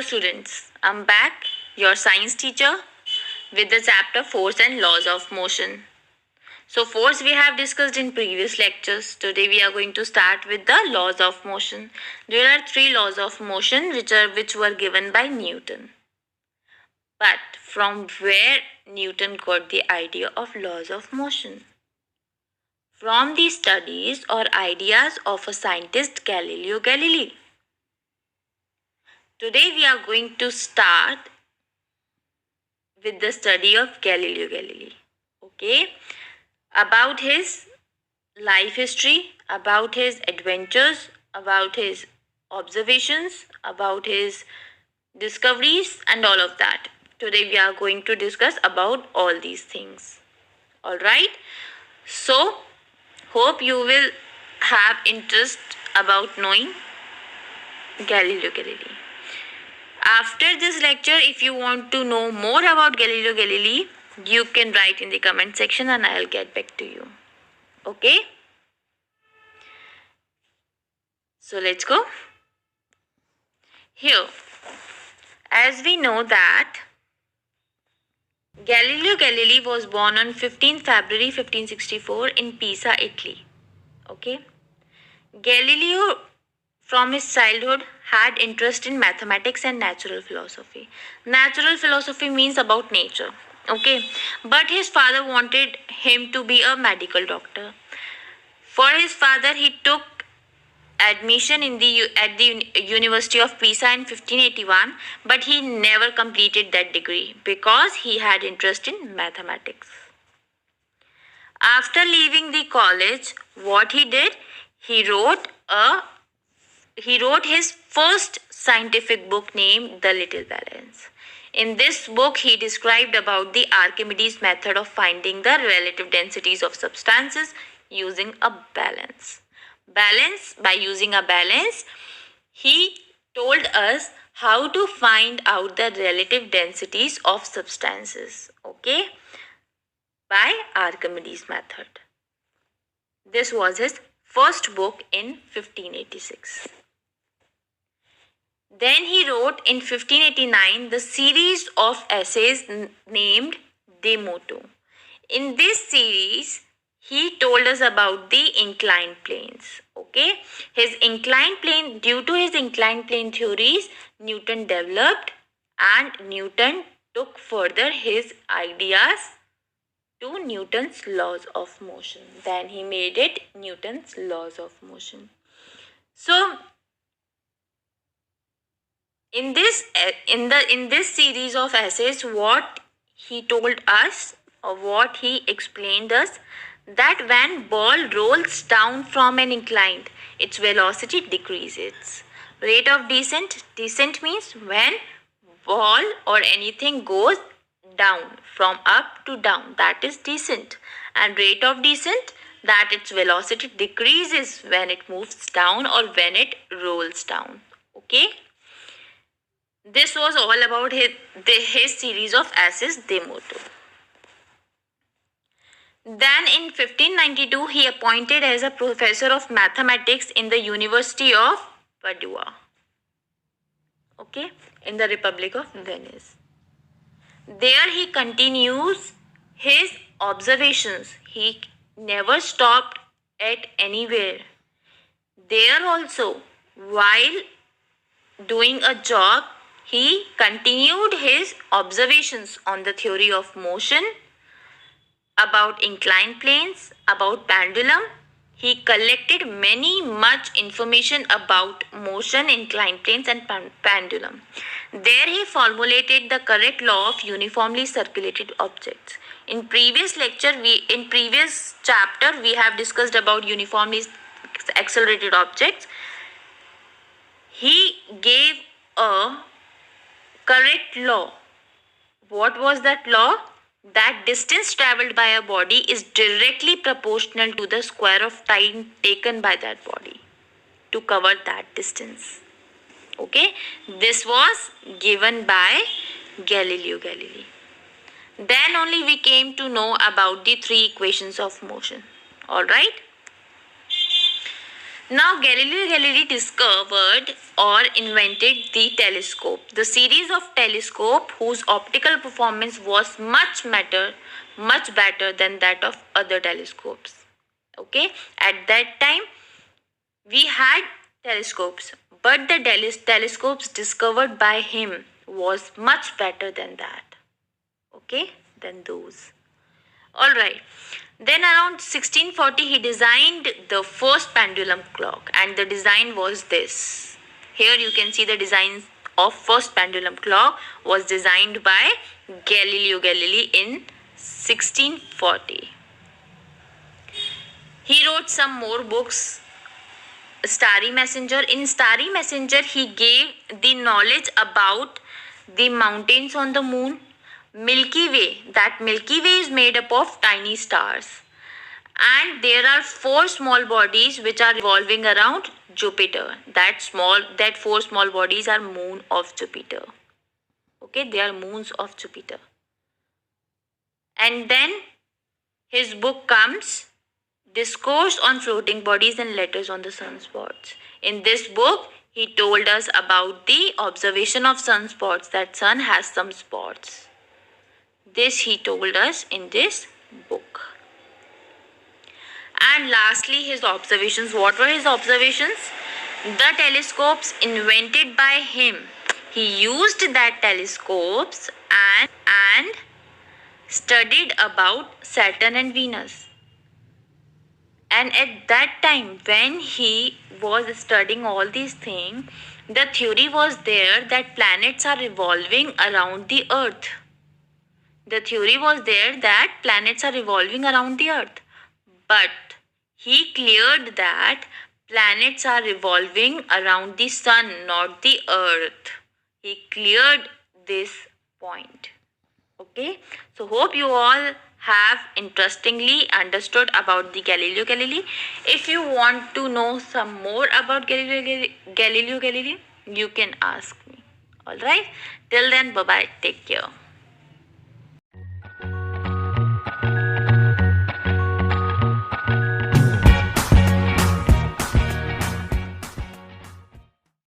students, I'm back, your science teacher, with the chapter Force and Laws of Motion. So, force we have discussed in previous lectures. Today we are going to start with the laws of motion. There are three laws of motion which were given by Newton. But from where Newton got the idea of laws of motion? From the studies or ideas of a scientist Galileo Galilei. Today we are going to start with the study of Galileo Galilei. Okay, about his life history, about his adventures, about his observations, about his discoveries, and all of that. Today we are going to discuss about all these things. All right. So hope you will have interest about knowing Galileo Galilei. After this lecture, if you want to know more about Galileo Galilei, you can write in the comment section and I'll get back to you. Okay? So let's go. Here, as we know that Galileo Galilei was born on 15 February 1564 in Pisa, Italy. Okay? Galileo from his childhood had interest in mathematics and natural philosophy. Natural philosophy means about nature. Okay, but his father wanted him to be a medical doctor. For his father, he took admission at the University of Pisa in 1581, but he never completed that degree because he had interest in mathematics. After leaving the college, what he did, he wrote his first scientific book named The Little Balance. In this book, he described about the Archimedes method of finding the relative densities of substances using a balance. By using a balance, he told us how to find out the relative densities of substances. Okay? By Archimedes method. This was his first book in 1586. Then he wrote in 1589 the series of essays named De Motu. In this series, he told us about the inclined planes. Okay, due to his inclined plane theories, Newton developed and Newton took further his ideas to Newton's laws of motion. Then he made it Newton's laws of motion. So in this series of essays, what he told us or what he explained us, that when ball rolls down from an incline, its velocity decreases. Rate of descent means when ball or anything goes down from up to down, that is descent. And rate of descent, that its velocity decreases when it moves down or when it rolls down. Okay. This was all about his series of essays De Motu. Then in 1592, he appointed as a professor of mathematics in the University of Padua. Okay, in the Republic of Venice. There he continues his observations. He never stopped at anywhere. There also, while doing a job, he continued his observations on the theory of motion, about inclined planes, about pendulum. He collected much information about motion, inclined planes and pendulum. There he formulated the correct law of uniformly circulated objects. In previous chapter, we have discussed about uniformly accelerated objects. He gave a correct law. What was that law? That distance traveled by a body is directly proportional to the square of time taken by that body to cover that distance. Okay, this was given by Galileo Galilei. Then only we came to know about the three equations of motion. All right. Now, Galileo Galilei discovered or invented the telescope, the series of telescope whose optical performance was much better than that of other telescopes. Okay, at that time we had telescopes, but the telescopes discovered by him was much better than that. Okay, than those. All right. Then around 1640 he designed the first pendulum clock, and the design was this. Here you can see the design of first pendulum clock was designed by Galileo Galilei in 1640. He wrote some more books. Starry Messenger. In Starry Messenger he gave the knowledge about the mountains on the moon. Milky Way, that Milky Way is made up of tiny stars, and there are four small bodies which are revolving around Jupiter. That four small bodies are moon of Jupiter. Okay, they are moons of Jupiter. And then his book comes, Discourse on Floating Bodies and Letters on the Sunspots. In this book he told us about the observation of sunspots, that sun has some spots. This he told us in this book. And lastly, his observations. What were his observations? The telescopes invented by him. He used that telescopes and studied about Saturn and Venus. And at that time, when he was studying all these things, the theory was there that planets are revolving around the earth. The theory was there that planets are revolving around the earth. But he cleared that planets are revolving around the sun, not the earth. He cleared this point. Okay, so hope you all have interestingly understood about the Galileo Galilei. If you want to know some more about Galileo Galilei, you can ask me. All right, till then, bye bye, take care.